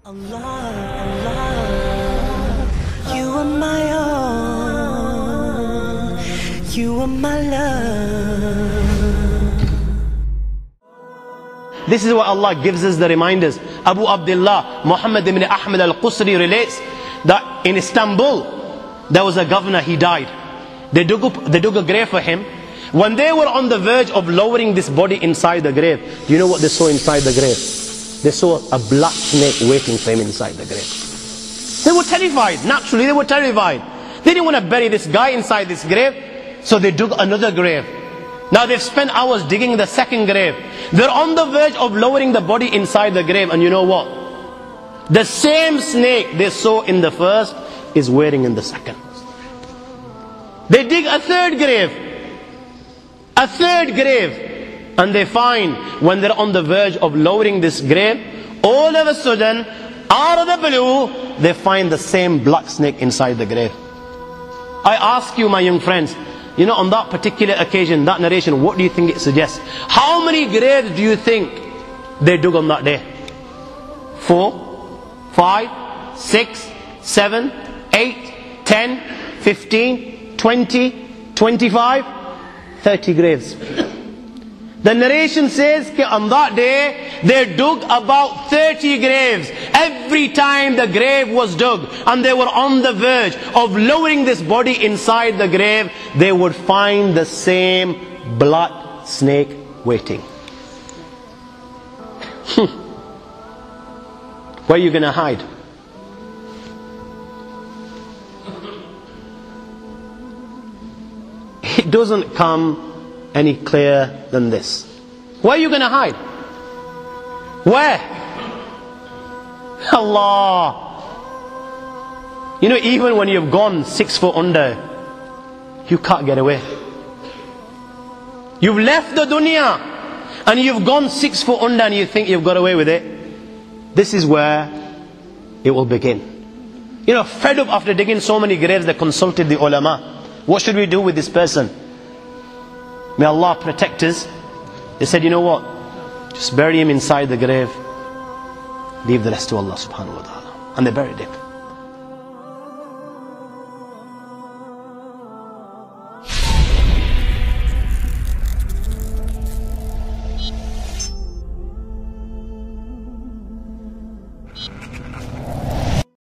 Allah, Allah, you are my own, you are my love. This is what Allah gives us the reminders. Abu Abdullah Muhammad ibn Ahmad al-Qusri relates that in Istanbul there was a governor, he died. They dug a grave for him. When they were on the verge of lowering this body inside the grave, do you know what they saw inside the grave? They saw a black snake waiting for him inside the grave. They were terrified. Naturally, they were terrified. They didn't want to bury this guy inside this grave, so they dug another grave. Now they've spent hours digging the second grave. They're on the verge of lowering the body inside the grave, and you know what? The same snake they saw in the first is waiting in the second. They dig a third grave. A third grave. And they find, when they're on the verge of lowering this grave, all of a sudden, out of the blue, they find the same black snake inside the grave. I ask you, my young friends, you know, on that particular occasion, that narration, what do you think it suggests? How many graves do you think they dug on that day? 4, 5, 6, 7, 8, 10, 15, 20, 25, 30 graves. The narration says that on that day, they dug about 30 graves. Every time the grave was dug and they were on the verge of lowering this body inside the grave, they would find the same black snake waiting. Where are you going to hide? It doesn't come any clearer than this. Where are you going to hide? Where? Allah. You know, even when you've gone 6 foot under, you can't get away. You've left the dunya and you've gone 6 foot under and you think you've got away with it. This is where it will begin. You know, fed up after digging so many graves, they consulted the ulama. What should we do with this person? May Allah protect us. They said, you know what? Just bury him inside the grave. Leave the rest to Allah subhanahu wa ta'ala. And they buried him.